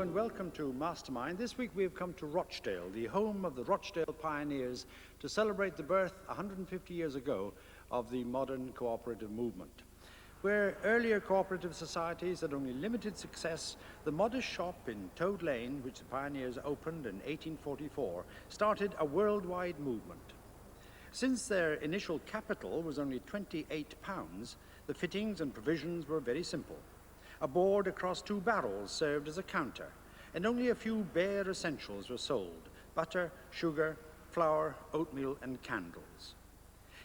And welcome to Mastermind. This week we have come to Rochdale, the home of the Rochdale pioneers, to celebrate the birth 150 years ago of the modern cooperative movement. Where earlier cooperative societies had only limited success, the modest shop in Toad Lane, which the pioneers opened in 1844, started a worldwide movement. Since their initial capital was only £28, the fittings and provisions were very simple. A board across 2 barrels served as a counter, and only a few bare essentials were sold: butter, sugar, flour, oatmeal, and candles.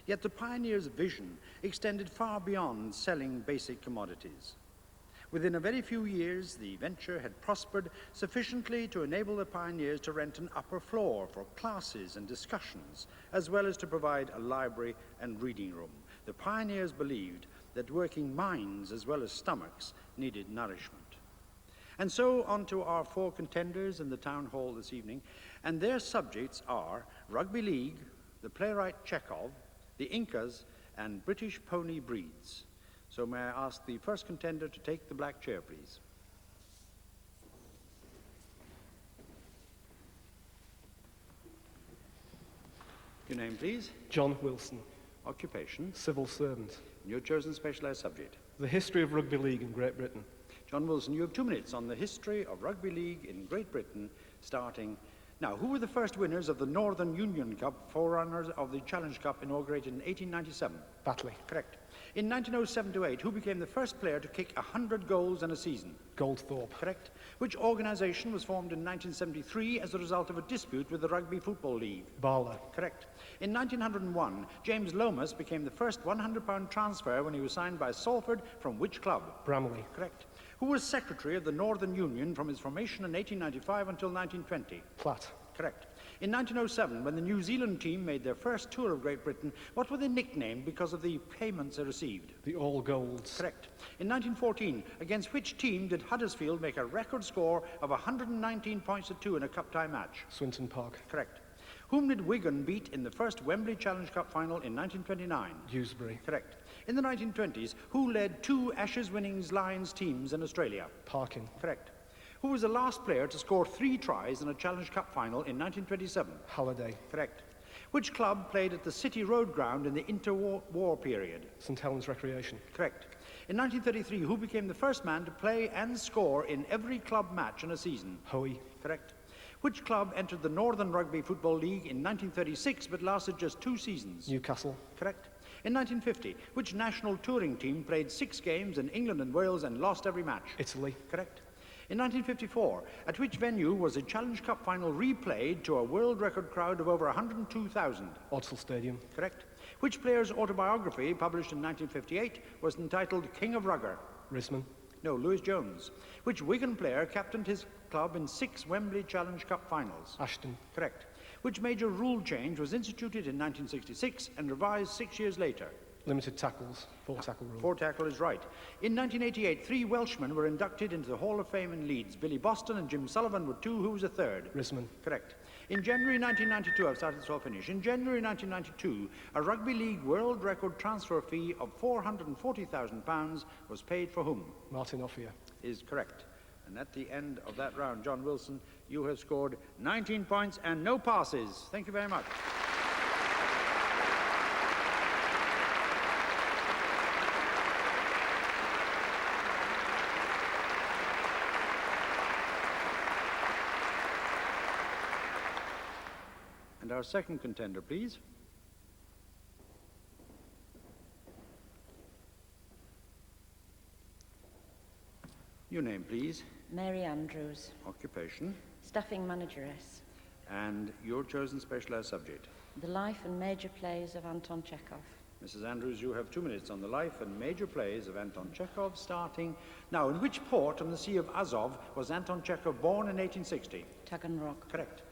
Yet the pioneers' vision extended far beyond selling basic commodities. Within a very few years, the venture had prospered sufficiently to enable the pioneers to rent an upper floor for classes and discussions, as well as to provide a library and reading room. The pioneers believed that working minds as well as stomachs needed nourishment. And so on to our 4 contenders in the town hall this evening, and their subjects are rugby league, the playwright Chekhov, the Incas, and British pony breeds. So may I ask the first contender to take the black chair, please. Your name, please? John Wilson. Occupation? Civil servant. And your chosen specialised subject? The history of rugby league in Great Britain. John Wilson, you have 2 minutes on the history of rugby league in Great Britain, starting now. Who were the first winners of the Northern Union Cup, forerunners of the Challenge Cup inaugurated in 1897? Batley. Correct. In 1907-08, who became the first player to kick 100 goals in a season? Goldthorpe. Correct. Which organisation was formed in 1973 as a result of a dispute with the Rugby Football League? Barlow. Correct. In 1901, James Lomas became the first £100 transfer when he was signed by Salford from which club? Bramley. Correct. Who was secretary of the Northern Union from its formation in 1895 until 1920? Platt. Correct. In 1907, when the New Zealand team made their first tour of Great Britain, what were they nicknamed because of the payments they received? The All Golds. Correct. In 1914, against which team did Huddersfield make a record score of 119 points to 2 in a cup tie match? Swinton Park. Correct. Whom did Wigan beat in the first Wembley Challenge Cup final in 1929? Dewsbury. Correct. In the 1920s, who led 2 Ashes-winning Lions teams in Australia? Parkin. Correct. Who was the last player to score 3 tries in a Challenge Cup final in 1927? Halliday. Correct. Which club played at the City Road ground in the interwar period? St Helens Recreation. Correct. In 1933, who became the first man to play and score in every club match in a season? Hoey. Correct. Which club entered the Northern Rugby Football League in 1936 but lasted just 2 seasons? Newcastle. Correct. In 1950, which national touring team played 6 games in England and Wales and lost every match? Italy. Correct. In 1954, at which venue was a Challenge Cup final replayed to a world record crowd of over 102,000? Odsal Stadium. Correct. Which player's autobiography, published in 1958, was entitled King of Rugger? Risman. No, Lewis Jones. Which Wigan player captained his club in 6 Wembley Challenge Cup finals? Ashton. Correct. Which major rule change was instituted in 1966 and revised 6 years later? Limited tackles. 4 tackle rule. 4 tackle is right. In 1988, 3 Welshmen were inducted into the Hall of Fame in Leeds. Billy Boston and Jim Sullivan were 2. Who was a 3rd? Risman. Correct. In January 1992, I've started this all finish. In January 1992, a rugby league world record transfer fee of £440,000 was paid for whom? Martin Offier. Is correct. And at the end of that round, John Wilson, you have scored 19 points and no passes. Thank you very much. And our second contender, please. Your name, please. Mary Andrews. Occupation. Staffing manageress. And your chosen specialised subject. The life and major plays of Anton Chekhov. Mrs. Andrews, you have 2 minutes on the life and major plays of Anton Chekhov, starting now. In which port on the Sea of Azov was Anton Chekhov born in 1860? Taganrog. Correct.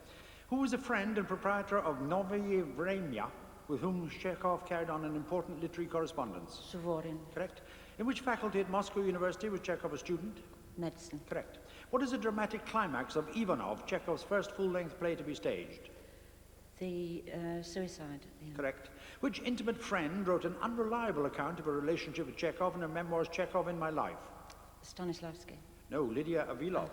Who was a friend and proprietor of Novye Vremya, with whom Chekhov carried on an important literary correspondence? Suvorin. Correct. In which faculty at Moscow University was Chekhov a student? Medicine. Correct. What is the dramatic climax of Ivanov, Chekhov's first full-length play to be staged? The suicide. Yeah. Correct. Which intimate friend wrote an unreliable account of a relationship with Chekhov in her memoirs Chekhov in My Life? Stanislavski. No, Lydia Avilov.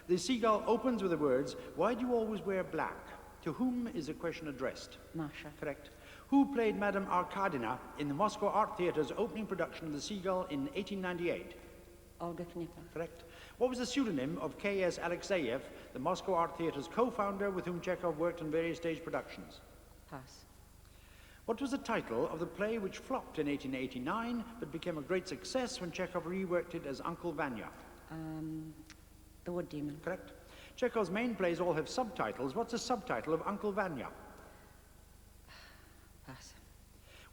The seagull opens with the words, "Why do you always wear black?" To whom is the question addressed? Masha. Correct. Who played Madame Arkadina in the Moscow Art Theatre's opening production of The Seagull in 1898? Olga Knipper. Correct. What was the pseudonym of K.S. Alexeyev, the Moscow Art Theatre's co-founder with whom Chekhov worked on various stage productions? Pass. What was the title of the play which flopped in 1889 but became a great success when Chekhov reworked it as Uncle Vanya? The Wood Demon. Correct. Chekhov's main plays all have subtitles. What's the subtitle of Uncle Vanya? Pass.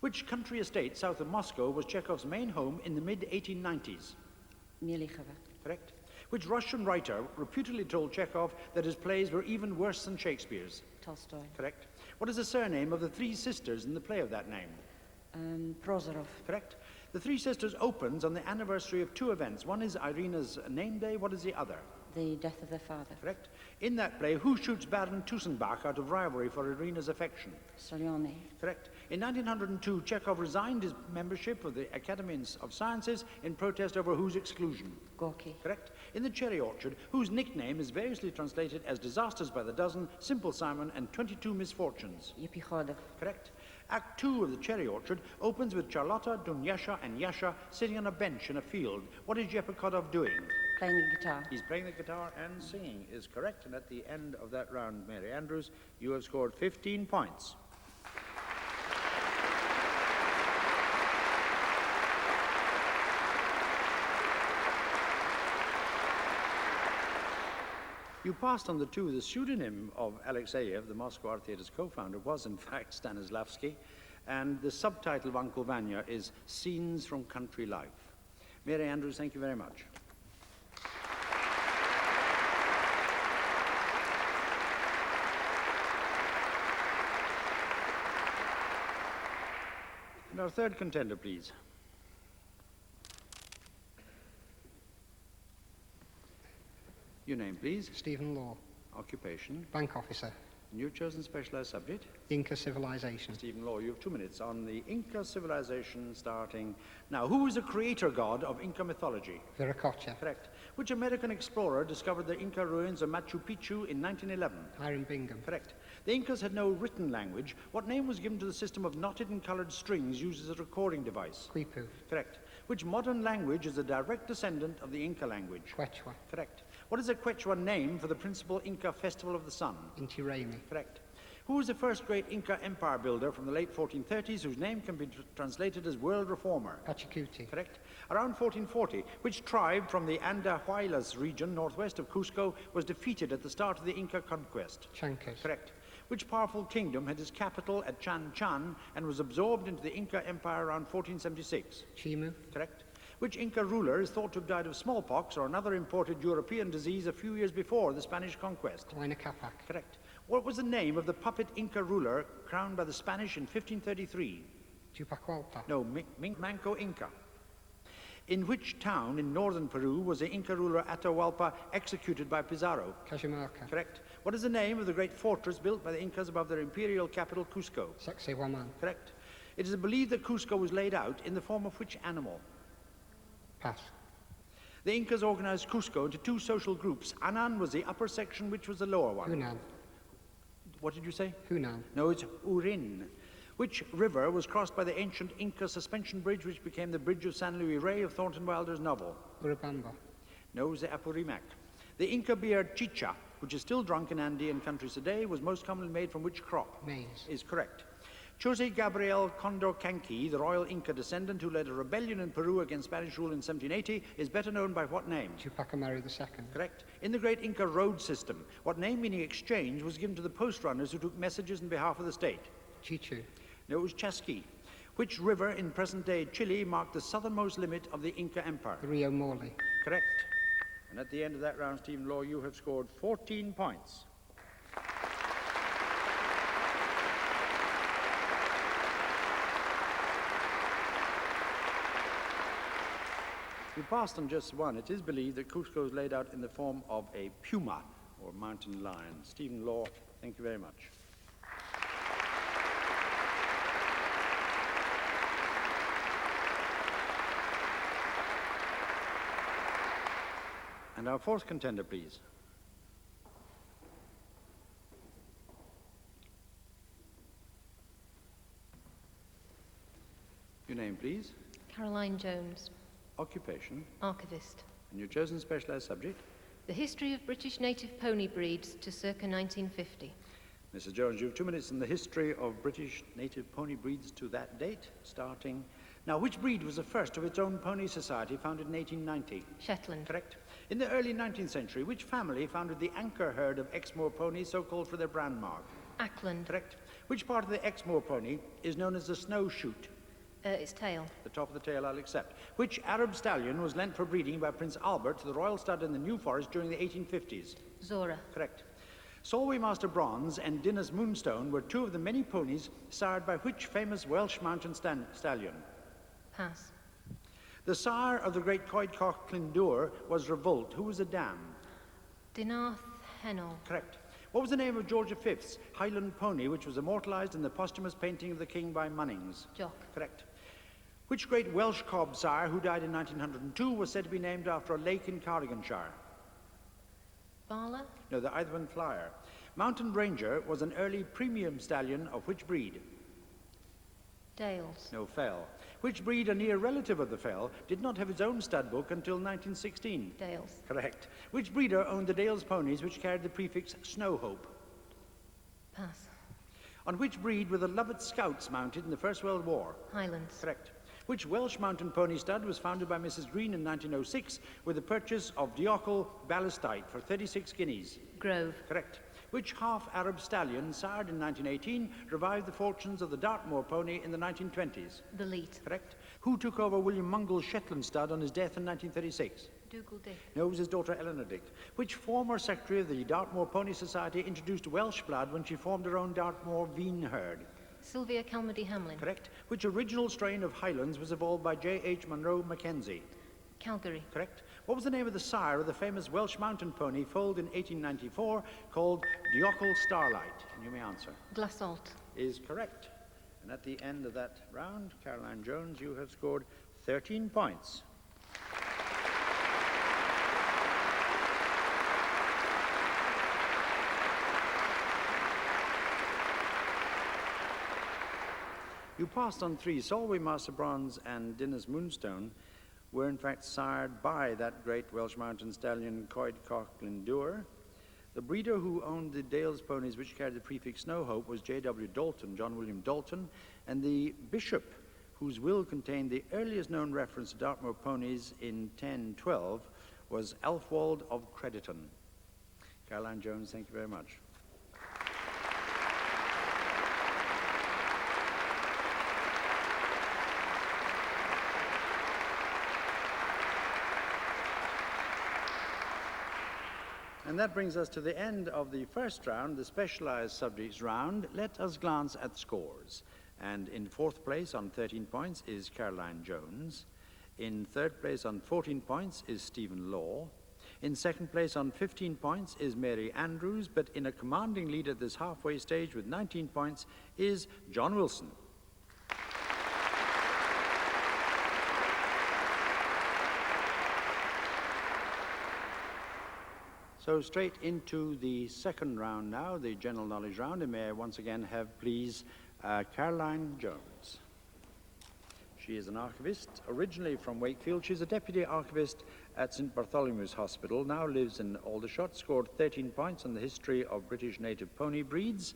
Which country estate south of Moscow was Chekhov's main home in the mid-1890s? Mielichova. Correct. Which Russian writer reputedly told Chekhov that his plays were even worse than Shakespeare's? Tolstoy. Correct. What is the surname of the three sisters in the play of that name? Prozorov. Correct. The Three Sisters opens on the anniversary of two events. One is Irina's name day. What is the other? The death of their father. Correct. In that play, who shoots Baron Tussenbach out of rivalry for Irina's affection? Solioni. Correct. In 1902, Chekhov resigned his membership of the Academy of Sciences in protest over whose exclusion? Gorky. Correct. In The Cherry Orchard, whose nickname is variously translated as Disasters by the Dozen, Simple Simon, and 22 Misfortunes? Yepichodov. Correct. Act 2 of The Cherry Orchard opens with Charlotta, Dunyasha, and Yasha sitting on a bench in a field. What is Yepikodov doing? Playing the guitar. He's playing the guitar and singing is correct. And at the end of that round, Mary Andrews, you have scored 15 points. You passed on the two. The pseudonym of Alexeyev, the Moscow Art Theatre's co-founder, was in fact Stanislavski, and the subtitle of Uncle Vanya is Scenes from Country Life. Mary Andrews, thank you very much. And our third contender, please. Your name, please. Stephen Law, Occupation. bank officer, And your chosen specialized subject. Inca civilization. Stephen Law, you have 2 minutes on the Inca civilization starting now. Who is the creator god of Inca mythology? Viracocha, Correct. Which American explorer discovered the Inca ruins of Machu Picchu in 1911? Hiram Bingham, Correct. The Incas had no written language. What name was given to the system of knotted and colored strings used as a recording device? Quipu, Correct. Which modern language is a direct descendant of the Inca language? Quechua, Correct. What is the Quechua name for the principal Inca festival of the sun? Inti Raymi, Correct. Who was the first great Inca empire builder from the late 1430s whose name can be translated as world reformer? Pachacuti, Correct. Around 1440, which tribe from the Andahuaylas region northwest of Cusco was defeated at the start of the Inca conquest? Chancas, Correct. Which powerful kingdom had its capital at Chan Chan and was absorbed into the Inca Empire around 1476? Chimu, Correct. Which Inca ruler is thought to have died of smallpox or another imported European disease a few years before the Spanish conquest? Huayna Capac, Correct. What was the name of the puppet Inca ruler crowned by the Spanish in 1533? Tupacualpa, No, Manco Inca. In which town in northern Peru was the Inca ruler Atahualpa executed by Pizarro? Cajamarca, Correct. What is the name of the great fortress built by the Incas above their imperial capital, Cusco? Sacsayhuaman, Correct. It is believed that Cusco was laid out in the form of which animal? Pass, The Incas organized Cusco into two social groups. Anan was the upper section, which was the lower one. Hunan, What did you say? Hunan, No, it's Urin. Which river was crossed by the ancient Inca suspension bridge, which became the Bridge of San Luis Rey of Thornton Wilder's novel? Urubamba, No, it was the Apurimac. The Inca beer chicha, which is still drunk in Andean countries today, was most commonly made from which crop? Maize, Is correct. Jose Gabriel Condorcanqui, the royal Inca descendant who led a rebellion in Peru against Spanish rule in 1780, is better known by what name? Tupac Amaru II, Correct. In the great Inca road system, what name meaning exchange was given to the post runners who took messages on behalf of the state? Chichu, No, it was Chasqui. Which river in present-day Chile marked the southernmost limit of the Inca Empire? the Rio Morley, Correct. And at the end of that round, Stephen Law, you have scored 14 points. You passed on just one. It is believed that Cusco is laid out in the form of a puma, or mountain lion. Stephen Law, thank you very much. And our fourth contender, please. Your name, please. Caroline Jones, Occupation. archivist. And your chosen specialised subject. The history of British native pony breeds to circa 1950. Mrs. Jones, you have 2 minutes in the history of British native pony breeds to that date, starting... Now, which breed was the first of its own pony society, founded in 1890? Shetland. Correct. In the early 19th century, which family founded the Anchor herd of Exmoor ponies, so called for their brand mark? Ackland. Correct. Which part of the Exmoor pony is known as the snowshoot? Its tail. The top of the tail, I'll accept. Which Arab stallion was lent for breeding by Prince Albert to the Royal Stud in the New Forest during the 1850s? Zora. Correct. Solway Master Bronze and Dinas Moonstone were 2 of the many ponies sired by which famous Welsh mountain stallion? Pass. The sire of the great Coedcoch Glyndŵr was Revolt. Who was a dam? Dinarth Hennel. Correct. What was the name of George V's Highland pony, which was immortalised in the posthumous painting of the king by Munnings? Jock. Correct. Which great Welsh cob sire, who died in 1902, was said to be named after a lake in Cardiganshire? Bala. No, the Eithwen Flyer. Mountain Ranger was an early premium stallion of which breed? Dales. No, Fell. Which breed, a near relative of the Fell, did not have its own stud book until 1916? Dales. Correct. Which breeder owned the Dales ponies which carried the prefix Snowhope? Pass. On which breed were the Lovat Scouts mounted in the First World War? Highlands. Correct. Which Welsh mountain pony stud was founded by Mrs. Green in 1906 with the purchase of Diocle Ballastite for 36 guineas? Grove. Correct. Which half-Arab stallion, sired in 1918, revived the fortunes of the Dartmoor pony in the 1920s? The Leet. Correct. Who took over William Mungall's Shetland stud on his death in 1936? Dougal Dick. No, it was his daughter Eleanor Dick. Which former secretary of the Dartmoor Pony Society introduced Welsh blood when she formed her own Dartmoor Veen herd? Sylvia Calmady Hamlin. Correct. Which original strain of Highlands was evolved by J.H. Monroe Mackenzie? Calgary. Correct. What was the name of the sire of the famous Welsh mountain pony foaled in 1894 called Diocle Starlight? And you may answer. Glassault. Is correct. And at the end of that round, Caroline Jones, you have scored 13 points. You passed on 3. Solway Master Bronze and Dinas Moonstone were in fact sired by that great Welsh mountain stallion Coedcoch Glyndŵr. The breeder who owned the Dales ponies which carried the prefix Snowhope was J.W. Dalton, John William Dalton, and the bishop whose will contained the earliest known reference to Dartmoor ponies in 1012 was Alfwald of Crediton. Caroline Jones, thank you very much. And that brings us to the end of the first round, the specialized subjects round. Let us glance at scores. And in 4th place on 13 points is Caroline Jones. In 3rd place on 14 points is Stephen Law. In 2nd place on 15 points is Mary Andrews, but in a commanding lead at this halfway stage with 19 points is John Wilson. So straight into the second round now, the general knowledge round, and may I once again have, please, Caroline Jones. She is an archivist, originally from Wakefield. She's a deputy archivist at St. Bartholomew's Hospital, now lives in Aldershot, scored 13 points on the history of British native pony breeds.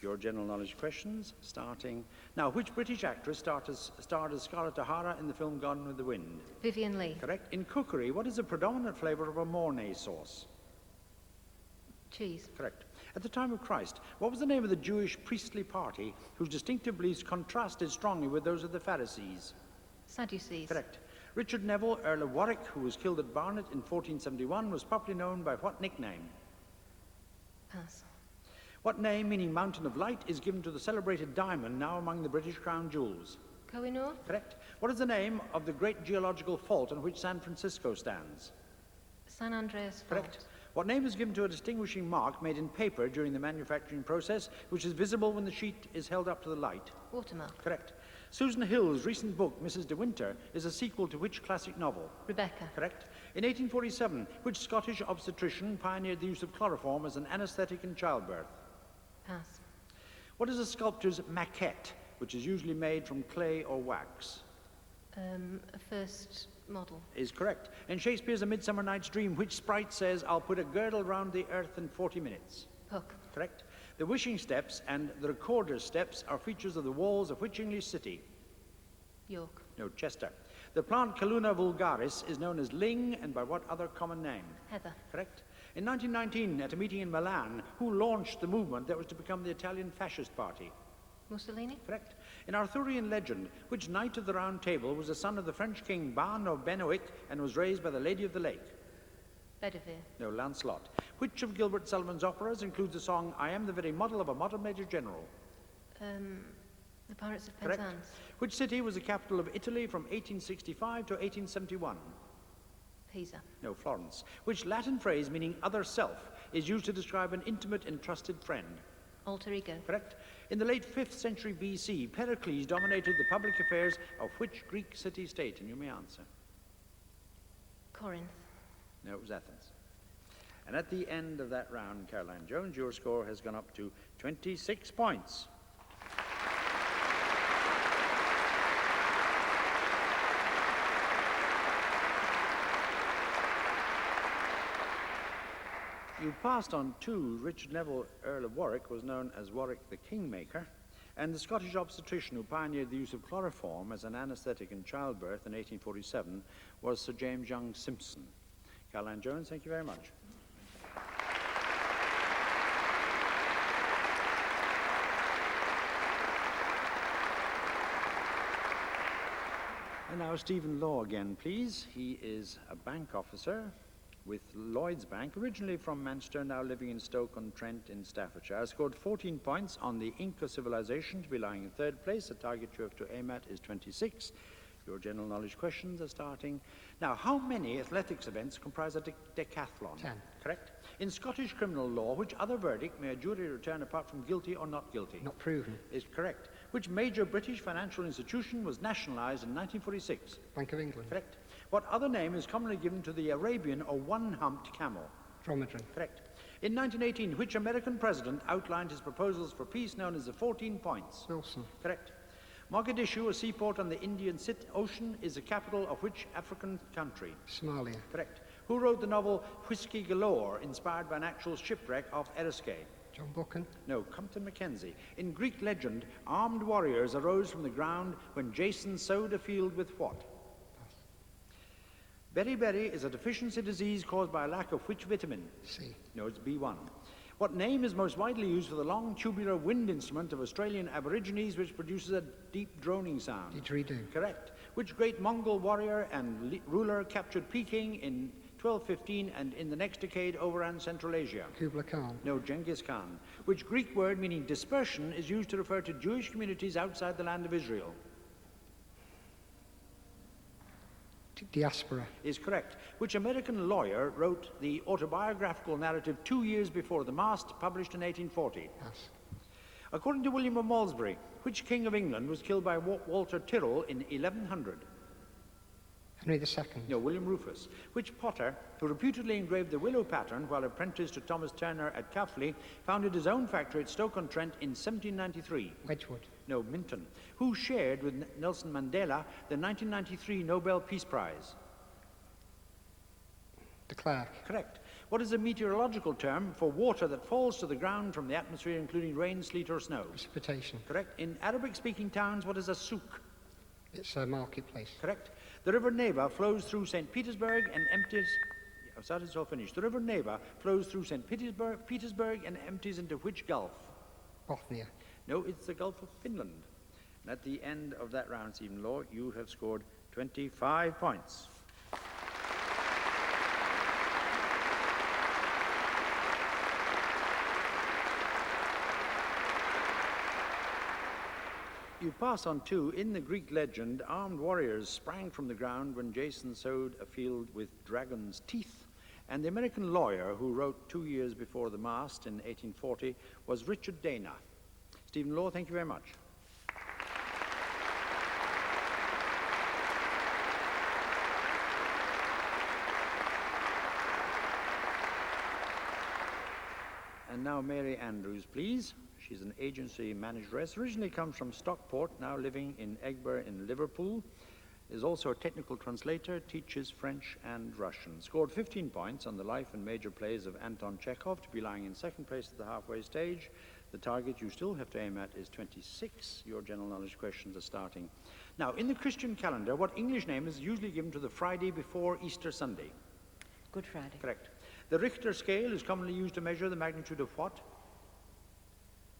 Your general knowledge questions, starting... Now, which British actress starred as Scarlett O'Hara in the film Gone with the Wind? Vivian Leigh. Correct. In cookery, what is the predominant flavour of a Mornay sauce? Cheese. Correct. At the time of Christ, what was the name of the Jewish priestly party whose distinctive beliefs contrasted strongly with those of the Pharisees? Sadducees. Correct. Richard Neville, Earl of Warwick, who was killed at Barnet in 1471, was popularly known by what nickname? Pass. What name, meaning Mountain of Light, is given to the celebrated diamond now among the British crown jewels? Kohinoor. Correct. What is the name of the great geological fault on which San Francisco stands? San Andreas Fault. Correct. What name is given to a distinguishing mark made in paper during the manufacturing process, which is visible when the sheet is held up to the light? Watermark. Correct. Susan Hill's recent book, Mrs. de Winter, is a sequel to which classic novel? Rebecca. Correct. In 1847, which Scottish obstetrician pioneered the use of chloroform as an anesthetic in childbirth? Pass. What is a sculptor's maquette which is usually made from clay or wax? A first model. Is correct. In Shakespeare's A Midsummer Night's Dream, which sprite says, "I'll put a girdle round the earth in 40 minutes"? Puck. Correct. The wishing steps and the recorder's steps are features of the walls of which English city? York. No, Chester. The plant Calluna vulgaris is known as ling, and by what other common name? Heather. Correct. In 1919, at a meeting in Milan, who launched the movement that was to become the Italian Fascist Party? Mussolini. Correct. In Arthurian legend, which knight of the Round Table was the son of the French king Ban of Benowick and was raised by the Lady of the Lake? Bedivere. No, Lancelot. Which of Gilbert Sullivan's operas includes the song "I am the very model of a modern Major General"? The Pirates of Correct. Penzance. Which city was the capital of Italy from 1865 to 1871? Pisa. No, Florence. Which Latin phrase meaning other self is used to describe an intimate and trusted friend? Alter ego. Correct. In the late 5th century BC, Pericles dominated the public affairs of which Greek city-state? And you may answer. Corinth. No, it was Athens. And at the end of that round, Caroline Jones, your score has gone up to 26 points. You passed on 2. Richard Neville, Earl of Warwick, was known as Warwick the Kingmaker, and the Scottish obstetrician who pioneered the use of chloroform as an anaesthetic in childbirth in 1847 was Sir James Young Simpson. Caroline Jones, thank you very much. And now Stephen Law again, please. He is a bank officer with Lloyds Bank, originally from Manchester, now living in Stoke-on-Trent in Staffordshire. Has scored 14 points on the Inca civilization to be lying in 3rd place. The target you have to aim at is 26. Your general knowledge questions are starting. Now, how many athletics events comprise a decathlon? 10. Correct. In Scottish criminal law, which other verdict may a jury return apart from guilty or not guilty? Not proven. Is correct. Which major British financial institution was nationalised in 1946? Bank of England. Correct. What other name is commonly given to the Arabian or one-humped camel? Dromedary. Correct. In 1918, which American president outlined his proposals for peace known as the 14 Points? Wilson. Correct. Mogadishu, a seaport on the Indian Ocean, is the capital of which African country? Somalia. Correct. Who wrote the novel Whiskey Galore, inspired by an actual shipwreck off Eriskay? John Buchan. No, Compton Mackenzie. In Greek legend, armed warriors arose from the ground when Jason sowed a field with what? Beriberi is a deficiency disease caused by a lack of which vitamin? C. No, it's B1. What name is most widely used for the long tubular wind instrument of Australian Aborigines which produces a deep droning sound? Didgeridoo. Correct. Which great Mongol warrior and ruler captured Peking in 1215 and in the next decade overran Central Asia? Kubla Khan. No, Genghis Khan. Which Greek word meaning dispersion is used to refer to Jewish communities outside the land of Israel? Diaspora. Is correct. Which American lawyer wrote the autobiographical narrative 2 years before The Mast, published in 1840? Pass. According to William of Malmesbury, which king of England was killed by Walter Tyrrell in 1100? Henry II. No, William Rufus. Which potter, who reputedly engraved the willow pattern while apprenticed to Thomas Turner at Cuffley, founded his own factory at Stoke-on-Trent in 1793? Wedgwood. No, Minton. Who shared with Nelson Mandela the 1993 Nobel Peace Prize? De Klerk. Correct. What is a meteorological term for water that falls to the ground from the atmosphere, including rain, sleet, or snow? Precipitation. Correct. In Arabic-speaking towns, what is a souk? It's a marketplace. Correct. The River Neva flows through St. Petersburg and empties... Oh, sorry, it's all finished. The River Neva flows through St. Petersburg and empties into which gulf? Bothnia. No, it's the Gulf of Finland. And at the end of that round, Stephen Law, you have scored 25 points. You pass on 2. In the Greek legend, armed warriors sprang from the ground when Jason sowed a field with dragon's teeth. And the American lawyer who wrote 2 years before The Mast in 1840 was Richard Dana. Stephen Law, thank you very much. And now Mary Andrews, please. She's an agency manageress. Originally comes from Stockport, now living in Egbert in Liverpool. Is also a technical translator, teaches French and Russian. Scored 15 points on the life and major plays of Anton Chekhov to be lying in second place at the halfway stage. The target you still have to aim at is 26. Your general knowledge questions are starting. Now, in the Christian calendar, what English name is usually given to the Friday before Easter Sunday? Good Friday. Correct. The Richter scale is commonly used to measure the magnitude of what?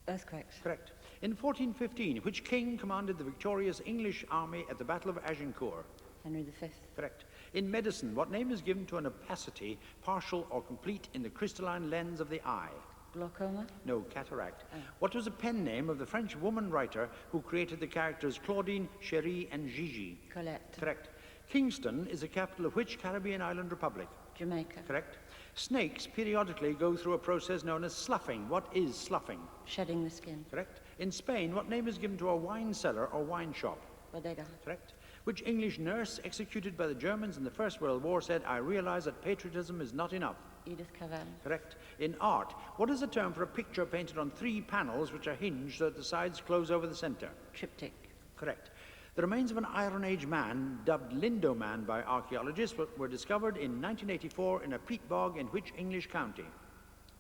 Earthquakes. Correct. In 1415, which king commanded the victorious English army at the Battle of Agincourt? Henry V. Correct. In medicine, what name is given to an opacity, partial or complete, in the crystalline lens of the eye? Glaucoma. No, cataract. What was a pen name of the French woman writer who created the characters Claudine, Cherie, and Gigi? Colette. Correct. Kingston is the capital of which Caribbean island republic? Jamaica. Correct. Snakes periodically go through a process known as sloughing. What is sloughing? Shedding the skin. Correct. In Spain, what name is given to a wine cellar or wine shop? Bodega. Correct. Which English nurse executed by the Germans in the First World War said, "I realize that patriotism is not enough"? Edith Cavell. Correct. In art, what is the term for a picture painted on 3 panels which are hinged so that the sides close over the center? Triptych. Correct. The remains of an Iron Age man, dubbed Lindo Man by archaeologists, were discovered in 1984 in a peat bog in which English county?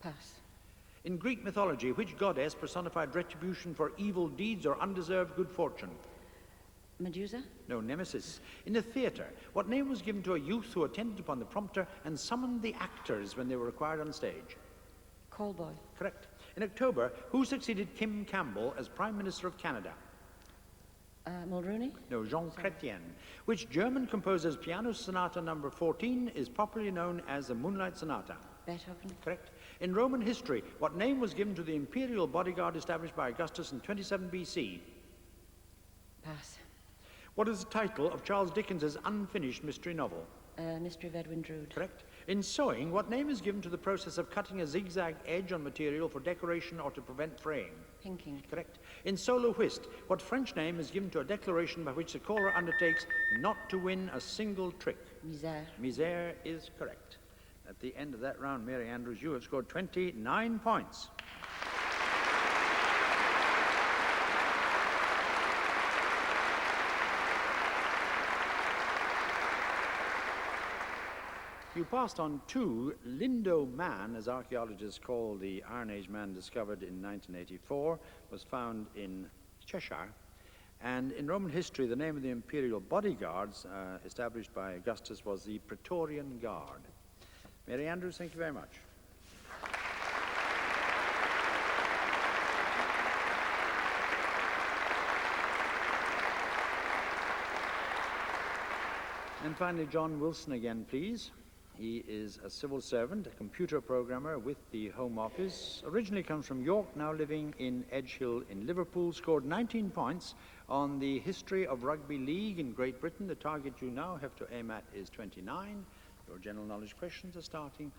Pass. In Greek mythology, which goddess personified retribution for evil deeds or undeserved good fortune? Medusa. No, Nemesis. In the theatre, what name was given to a youth who attended upon the prompter and summoned the actors when they were required on stage? Callboy. Correct. In October, who succeeded Kim Campbell as Prime Minister of Canada? Mulrooney. No, Jean Chrétien. Which German composer's piano sonata number 14 is popularly known as the Moonlight Sonata? Beethoven. Correct. In Roman history, what name was given to the imperial bodyguard established by Augustus in 27 BC? Pass. What is the title of Charles Dickens's unfinished mystery novel? Mystery of Edwin Drood. Correct. In sewing, what name is given to the process of cutting a zigzag edge on material for decoration or to prevent fraying? Pinking. Correct. In solo whist, what French name is given to a declaration by which the caller undertakes not to win a single trick? Misère. Misère is correct. At the end of that round, Mary Andrews, you have scored 29 points. You passed on 2. Lindo Man, as archaeologists call the Iron Age man discovered in 1984, was found in Cheshire. And in Roman history, the name of the imperial bodyguards established by Augustus was the Praetorian Guard. Mary Andrews, thank you very much. And finally, John Wilson again, please. He is a civil servant, a computer programmer with the Home Office. Originally comes from York, now living in Edgehill in Liverpool. Scored 19 points on the history of rugby league in Great Britain. The target you now have to aim at is 29. Your general knowledge questions are starting.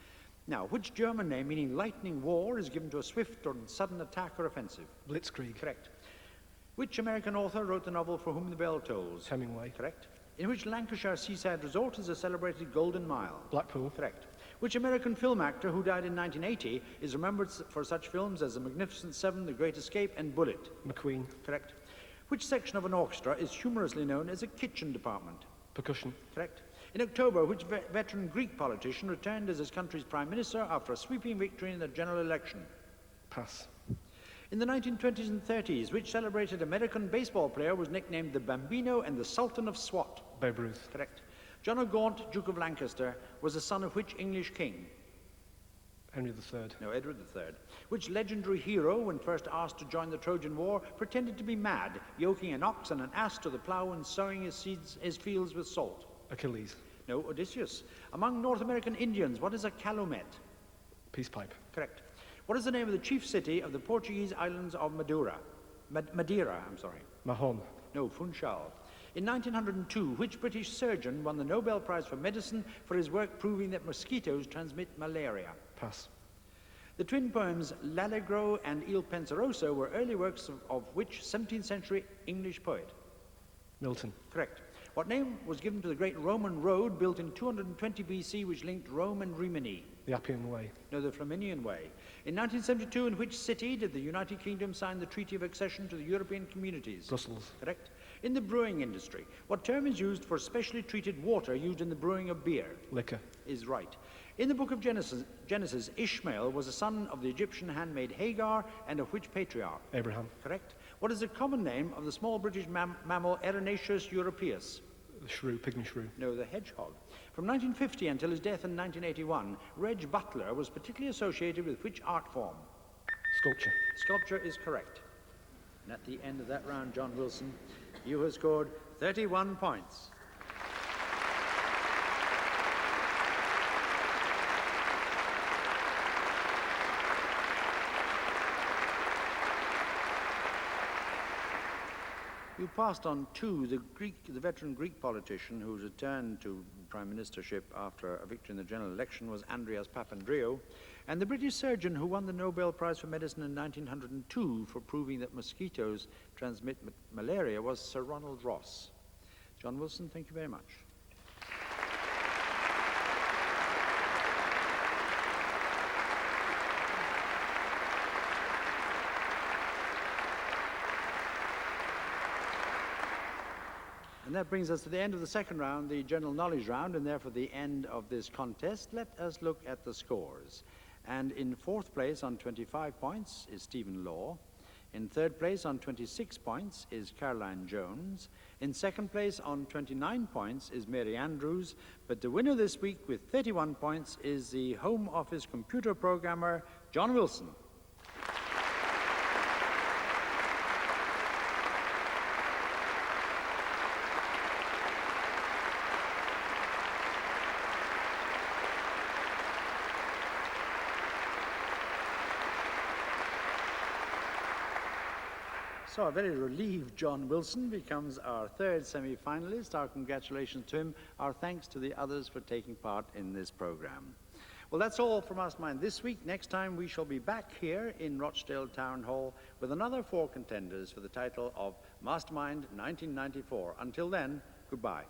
Now, which German name, meaning lightning war, is given to a swift or sudden attack or offensive? Blitzkrieg. Correct. Which American author wrote the novel For Whom the Bell Tolls? Hemingway. Correct. In which Lancashire seaside resort is a celebrated Golden Mile? Blackpool. Correct. Which American film actor who died in 1980 is remembered for such films as The Magnificent Seven, The Great Escape, and Bullet? McQueen. Correct. Which section of an orchestra is humorously known as a kitchen department? Percussion. Correct. In October, which veteran Greek politician returned as his country's prime minister after a sweeping victory in the general election? Pass. In the 1920s and 30s, which celebrated American baseball player was nicknamed the Bambino and the Sultan of Swat? Babe Ruth. Correct. John of Gaunt, Duke of Lancaster, was the son of which English king? Henry III. No, Edward III. Which legendary hero, when first asked to join the Trojan War, pretended to be mad, yoking an ox and an ass to the plough and sowing his fields with salt? Achilles. No, Odysseus. Among North American Indians, what is a calumet? Peace pipe. Correct. What is the name of the chief city of the Portuguese islands of Madeira? Madeira. Mahon. No, Funchal. In 1902, which British surgeon won the Nobel Prize for Medicine for his work proving that mosquitoes transmit malaria? Pass. The twin poems L'Allegro and Il Penseroso were early works of which 17th century English poet? Milton. Correct. What name was given to the great Roman road built in 220 BC which linked Rome and Rimini? The Appian Way. No, the Flaminian Way. In 1972, in which city did the United Kingdom sign the Treaty of Accession to the European Communities? Brussels. Correct. In the brewing industry, what term is used for specially treated water used in the brewing of beer? Liquor. Is right. In the book of Genesis, Ishmael was a son of the Egyptian handmaid Hagar and of which patriarch? Abraham. Correct. What is the common name of the small British mammal Erinaceus europaeus? The shrew. Pygmy shrew. No, the hedgehog. From 1950 until his death in 1981, Reg Butler was particularly associated with which art form? Sculpture. Sculpture is correct. And at the end of that round, John Wilson, you have scored 31 points. You passed on to the veteran Greek politician whose return to prime ministership after a victory in the general election was Andreas Papandreou, and the British surgeon who won the Nobel Prize for Medicine in 1902 for proving that mosquitoes transmit malaria was Sir Ronald Ross. John Wilson, thank you very much. And that brings us to the end of the second round, the general knowledge round, and therefore the end of this contest. Let us look at the scores. And in fourth place on 25 points is Stephen Law. In third place on 26 points is Caroline Jones. In second place on 29 points is Mary Andrews. But the winner this week with 31 points is the Home Office computer programmer, John Wilson. So a very relieved John Wilson becomes our third semi-finalist. Our congratulations to him. Our thanks to the others for taking part in this program. Well, that's all from Mastermind this week. Next time we shall be back here in Rochdale Town Hall with another 4 contenders for the title of Mastermind 1994. Until then, goodbye.